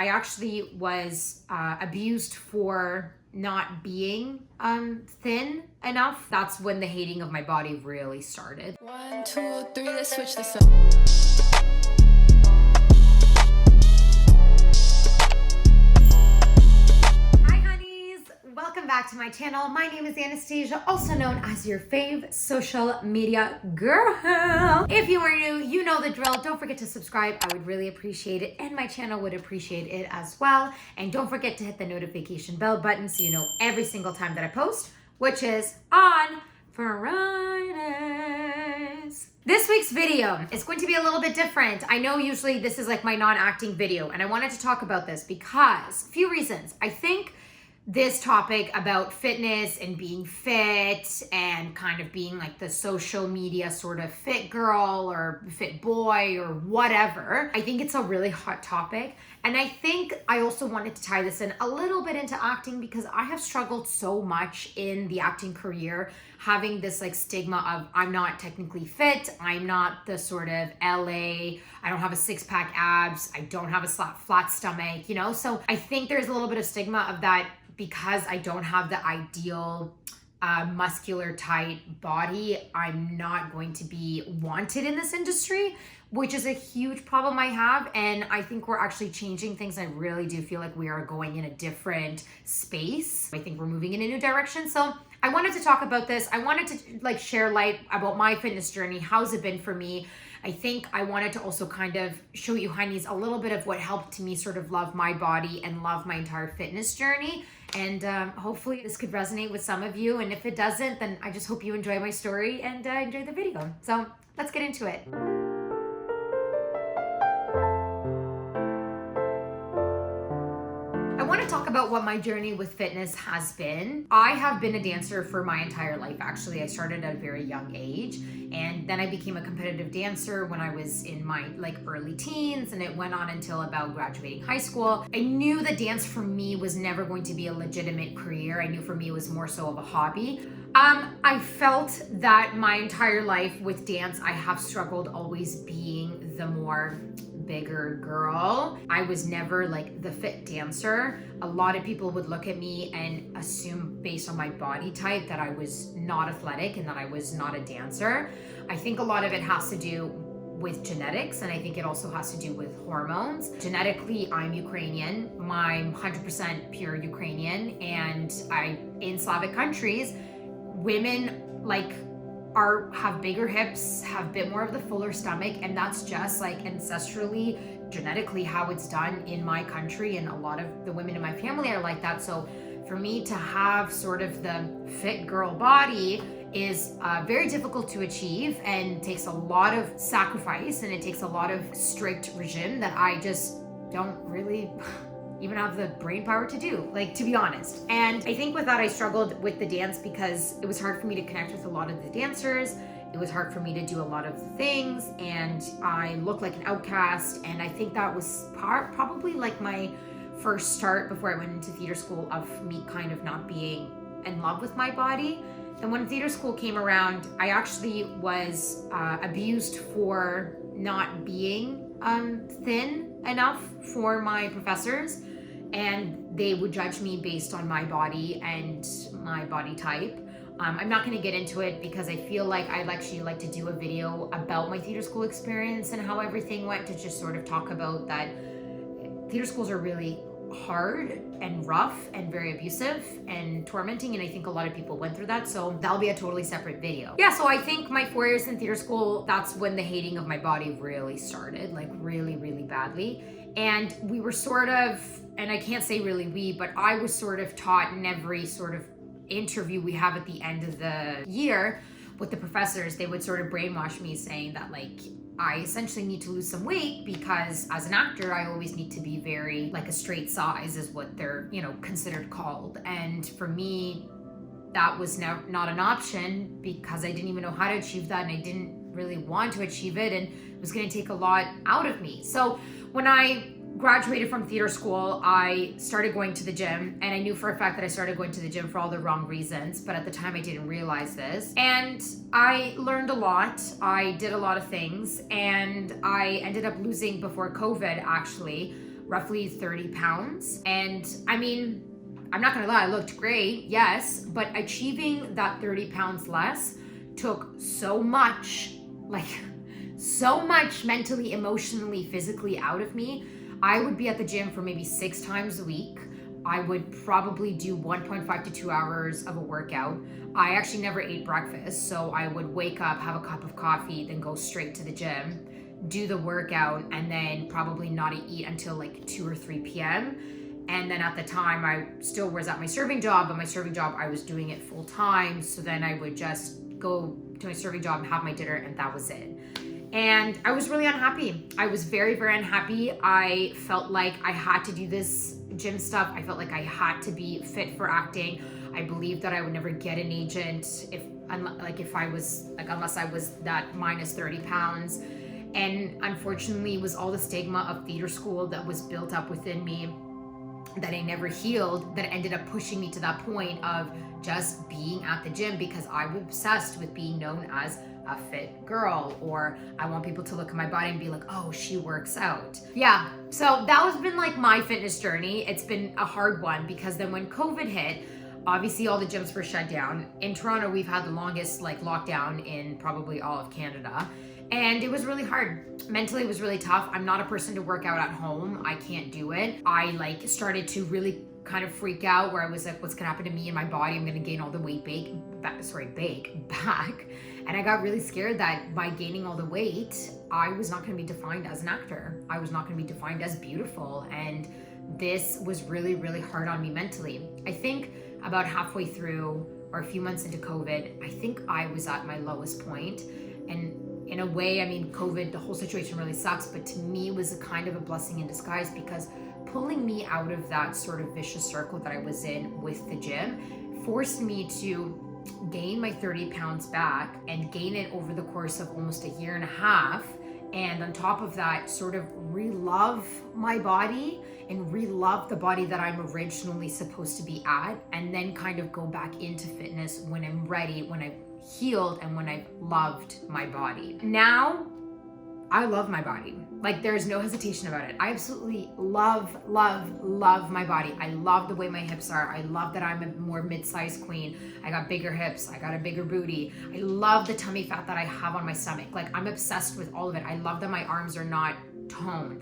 I actually was abused for not being thin enough. That's when the hating of my body really started. 1, 2, 3, let's switch this up. Welcome back to my channel. My name is Anastasia, also known as your fave social media girl. If you are new, you know the drill. Don't forget to subscribe. I would really appreciate it, and my channel would appreciate it as well. And don't forget to hit the notification bell button so you know every single time that I post, which is on Fridays. This week's video is going to be a little bit different. I know usually this is like my non-acting video, and I wanted to talk about this because a few reasons. I think this topic about fitness and being fit and kind of being like the social media sort of fit girl or fit boy or whatever, I think it's a really hot topic. And I think I also wanted to tie this in a little bit into acting because I have struggled so much in the acting career, having this like stigma of I'm not technically fit, I'm not the sort of LA, I don't have a six-pack abs, I don't have a flat stomach, you know? So I think there's a little bit of stigma of that because I don't have the ideal muscular tight body, I'm not going to be wanted in this industry, which is a huge problem I have. And I think we're actually changing things. I really do feel like we are going in a different space. I think we're moving in a new direction. So I wanted to talk about this. I wanted to like share light about my fitness journey. How's it been for me? I think I wanted to also kind of show you honeys a little bit of what helped me sort of love my body and love my entire fitness journey. And hopefully this could resonate with some of you. And if it doesn't, then I just hope you enjoy my story and enjoy the video. So let's get into it. I want to talk about what my journey with fitness has been. I have been a dancer for my entire life, actually. I started at a very young age, and then I became a competitive dancer when I was in my like early teens, and it went on until about graduating high school. I knew that dance for me was never going to be a legitimate career. I knew for me it was more so of a hobby. I felt that my entire life with dance, I have struggled always being the more bigger girl. I was never like the fit dancer. A lot of people would look at me and assume based on my body type that I was not athletic and that I was not a dancer. I think a lot of it has to do with genetics, and I think it also has to do with hormones. Genetically, I'm Ukrainian. I'm 100% pure Ukrainian, and in Slavic countries, women like have bigger hips, have a bit more of the fuller stomach, and that's just like ancestrally, genetically how it's done in my country, and a lot of the women in my family are like that. So for me to have sort of the fit girl body is very difficult to achieve and takes a lot of sacrifice, and it takes a lot of strict regime that I just don't really even have the brain power to do, like, to be honest. And I think with that, I struggled with the dance because it was hard for me to connect with a lot of the dancers. It was hard for me to do a lot of the things, and I looked like an outcast. And I think that was probably like my first start before I went into theater school of me kind of not being in love with my body. And when theater school came around, I actually was abused for not being thin enough for my professors, and they would judge me based on my body and my body type. I'm not going to get into it because I feel like I'd actually like to do a video about my theater school experience and how everything went, to just sort of talk about that theater schools are really hard and rough and very abusive and tormenting, and I think a lot of people went through that, so that'll be a totally separate video. Yeah, so I think my 4 years in theater school, that's when the hating of my body really started, like really, really badly. And we were sort of, and I can't say really we, but I was sort of taught in every sort of interview we have at the end of the year with the professors, they would sort of brainwash me saying that like I essentially need to lose some weight because as an actor, I always need to be very like a straight size is what they're, you know, considered called. And for me, that was not an option because I didn't even know how to achieve that, and I didn't really want to achieve it, and it was going to take a lot out of me. So when I graduated from theater school, I started going to the gym, and I knew for a fact that I started going to the gym for all the wrong reasons, but at the time I didn't realize this. And I learned a lot. I did a lot of things, and I ended up losing, before COVID actually, roughly 30 pounds. And I mean, I'm not gonna lie, I looked great, yes, but achieving that 30 pounds less took so much, so much mentally, emotionally, physically out of me. I would be at the gym for maybe 6 times a week. I would probably do 1.5 to 2 hours of a workout. I actually never ate breakfast, so I would wake up, have a cup of coffee, then go straight to the gym, do the workout, and then probably not eat until like 2 or 3 p.m. And then at the time, I still was at my serving job, but my serving job, I was doing it full time. So then I would just go to my serving job and have my dinner, and that was it. And I was really unhappy. I was very, very unhappy. I felt like I had to do this gym stuff. I felt like I had to be fit for acting. I believed that I would never get an agent unless I was that minus 30 pounds. And unfortunately, it was all the stigma of theater school that was built up within me that I never healed, that ended up pushing me to that point of just being at the gym, because I was obsessed with being known as a fit girl, or I want people to look at my body and be like, oh, she works out. Yeah, so that has been like my fitness journey. It's been a hard one, because then when COVID hit, obviously all the gyms were shut down. In Toronto, we've had the longest lockdown in probably all of Canada. And it was really hard. Mentally, it was really tough. I'm not a person to work out at home. I can't do it. I started to really kind of freak out, where I was like, what's gonna happen to me and my body? I'm gonna gain all the weight back. And I got really scared that by gaining all the weight, I was not gonna be defined as an actor. I was not gonna be defined as beautiful. And this was really, really hard on me mentally. I think about halfway through, or a few months into COVID, I think I was at my lowest point. And in a way, I mean, COVID, the whole situation really sucks, but to me it was a kind of a blessing in disguise, because pulling me out of that sort of vicious circle that I was in with the gym forced me to gain my 30 pounds back, and gain it over the course of almost a year and a half. And on top of that, sort of relove my body and relove the body that I'm originally supposed to be at, and then kind of go back into fitness when I'm ready, when I've healed, and when I've loved my body. Now, I love my body. There's no hesitation about it. I absolutely love my body. I love the way my hips are. I love that I'm a more mid-sized queen. I got bigger hips. I got a bigger booty. I love the tummy fat that I have on my stomach. I'm obsessed with all of it. I love that my arms are not toned.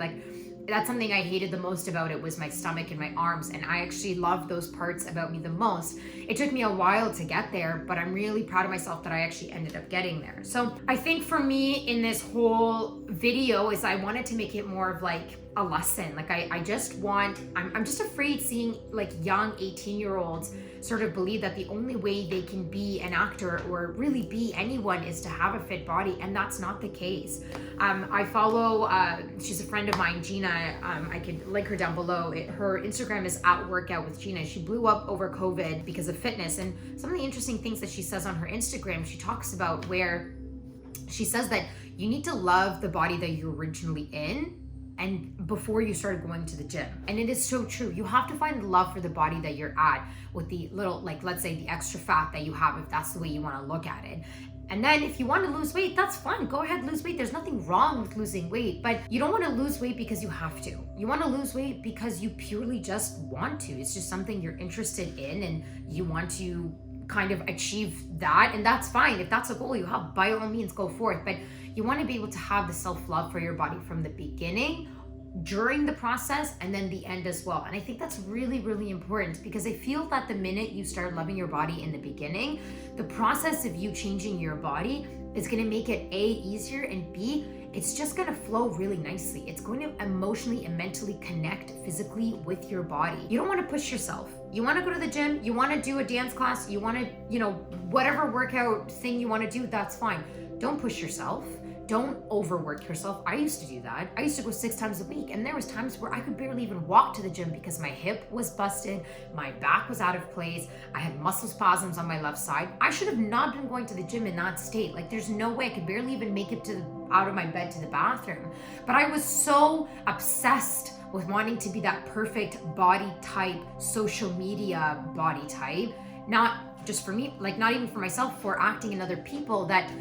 That's something I hated the most about it, was my stomach and my arms, and I actually love those parts about me the most. It took me a while to get there, but I'm really proud of myself that I actually ended up getting there. So I think for me in this whole video is I wanted to make it more of a lesson. I'm just afraid seeing young 18-year-olds sort of believe that the only way they can be an actor or really be anyone is to have a fit body, and that's not the case. I follow, she's a friend of mine, Gina. I could link her down below. Her Instagram is @workoutwithgina. She blew up over COVID because of fitness, and some of the interesting things that she says on her Instagram, she talks about where she says that you need to love the body that you're originally in, and before you started going to the gym. And it is so true. You have to find the love for the body that you're at, with the little, let's say the extra fat that you have, if that's the way you want to look at it. And then if you want to lose weight, that's fine. Go ahead, lose weight. There's nothing wrong with losing weight, but you don't want to lose weight because you have to. You want to lose weight because you purely just want to. It's just something you're interested in, and you want to kind of achieve that, and that's fine. If that's a goal you have, by all means, go forth. But you want to be able to have the self-love for your body from the beginning, during the process, and then the end as well. And I think that's really, really important, because I feel that the minute you start loving your body in the beginning, the process of you changing your body is going to make it A, easier, and B, it's just going to flow really nicely. It's going to emotionally and mentally connect physically with your body. You don't want to push yourself. You want to go to the gym, you want to do a dance class, you want to, whatever workout thing you want to do, that's fine. Don't push yourself. Don't overwork yourself. I used to do that. I used to go 6 times a week, and there was times where I could barely even walk to the gym because my hip was busted, my back was out of place, I had muscle spasms on my left side. I should have not been going to the gym in that state. There's no way. I could barely even make it out of my bed to the bathroom. But I was so obsessed with wanting to be that perfect body type, social media body type, not just for me, not even for myself, for acting and other people, that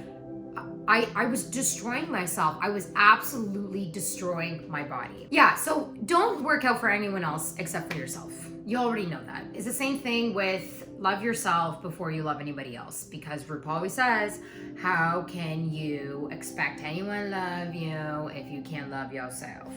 I was destroying myself. I was absolutely destroying my body. Yeah, so don't work out for anyone else except for yourself. You already know that. It's the same thing with love yourself before you love anybody else, because RuPaul always says, how can you expect anyone to love you if you can't love yourself?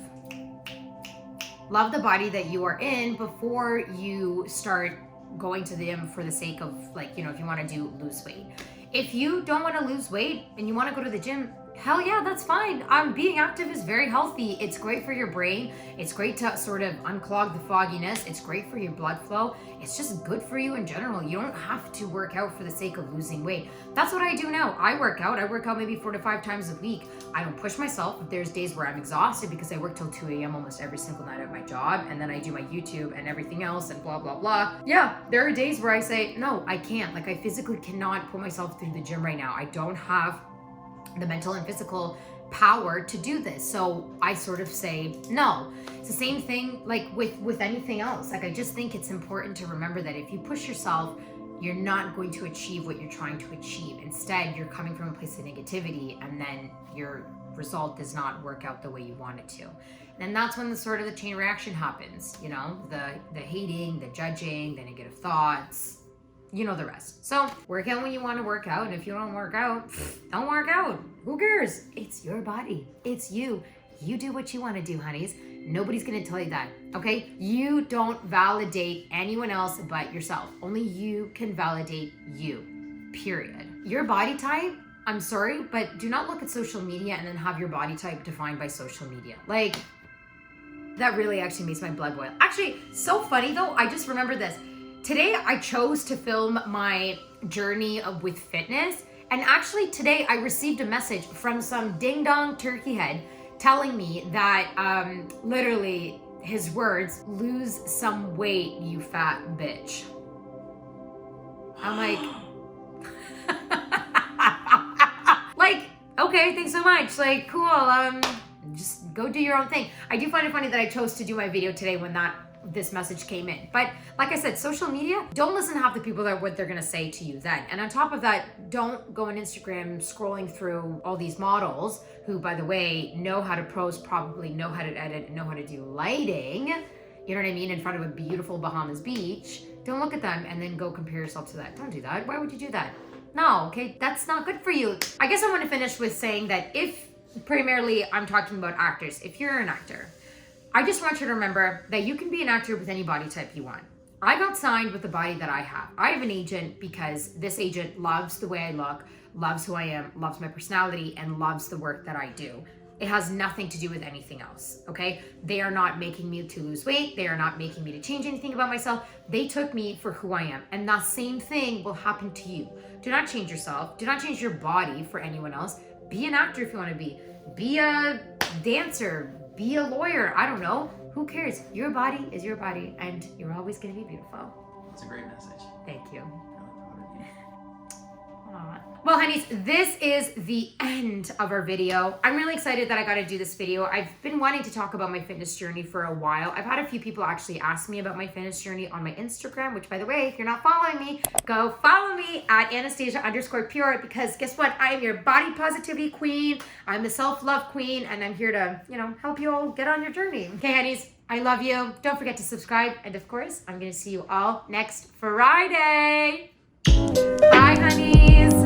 Love the body that you are in before you start going to them for the sake of, like, you know, if you want to lose weight. If you don't want to lose weight and you want to go to the gym, hell yeah, that's fine. Being active is very healthy. It's great for your brain. It's great to sort of unclog the fogginess. It's great for your blood flow. It's just good for you in general. You don't have to work out for the sake of losing weight. That's what I do now. I work out maybe 4 to 5 times a week. I don't push myself. There's days where I'm exhausted because I work till 2 a.m. almost every single night at my job, and then I do my YouTube and everything else and blah, blah, blah. Yeah, there are days where I say, no, I can't. Like, I physically cannot put myself through the gym right now. I don't have the mental and physical power to do this. So I sort of say no. It's the same thing like with anything else. Like, I just think it's important to remember that if you push yourself, you're not going to achieve what you're trying to achieve. Instead, you're coming from a place of negativity, and then your result does not work out the way you want it to. And that's when the chain reaction happens, you know, the hating, the judging, the negative thoughts. You know the rest. So work out when you want to work out. And if you don't work out, don't work out. Who cares? It's your body. It's you. You do what you want to do, honeys. Nobody's going to tell you that. Okay? You don't validate anyone else but yourself. Only you can validate you. Period. Your body type, I'm sorry, but do not look at social media and then have your body type defined by social media. Like, that really actually makes my blood boil. Actually, so funny though. I just remember this. Today, I chose to film my journey with fitness. And actually today, I received a message from some ding-dong turkey head telling me that, literally, his words, lose some weight, you fat bitch. I'm like, okay, thanks so much. Like, cool, just go do your own thing. I do find it funny that I chose to do my video today when this message came in. But like I said, social media, don't listen to half the people that what they're gonna say to you then. And on top of that, don't go on Instagram scrolling through all these models who, by the way, know how to pose, probably know how to edit, and know how to do lighting, you know what I mean, in front of a beautiful Bahamas beach. Don't look at them and then go compare yourself to that. Don't do that. Why would you do that? No, okay, that's not good for you. I guess I want to finish with saying that if, primarily, I'm talking about actors, if you're an actor, I just want you to remember that you can be an actor with any body type you want. I got signed with the body that I have. I have an agent because this agent loves the way I look, loves who I am, loves my personality, and loves the work that I do. It has nothing to do with anything else, okay? They are not making me to lose weight. They are not making me to change anything about myself. They took me for who I am. And that same thing will happen to you. Do not change yourself. Do not change your body for anyone else. Be an actor if you want to be. Be a dancer. Be a lawyer. I don't know. Who cares? Your body is your body, and you're always going to be beautiful. That's a great message. Thank you. I Aw. Well, honeys, this is the end of our video. I'm really excited that I got to do this video. I've been wanting to talk about my fitness journey for a while. I've had a few people actually ask me about my fitness journey on my Instagram, which, by the way, if you're not following me, go follow me at Anastasia_Pure, because guess what? I am your body positivity queen. I'm the self-love queen, and I'm here to, help you all get on your journey. Okay, honeys, I love you. Don't forget to subscribe. And of course, I'm going to see you all next Friday. Bye, honeys.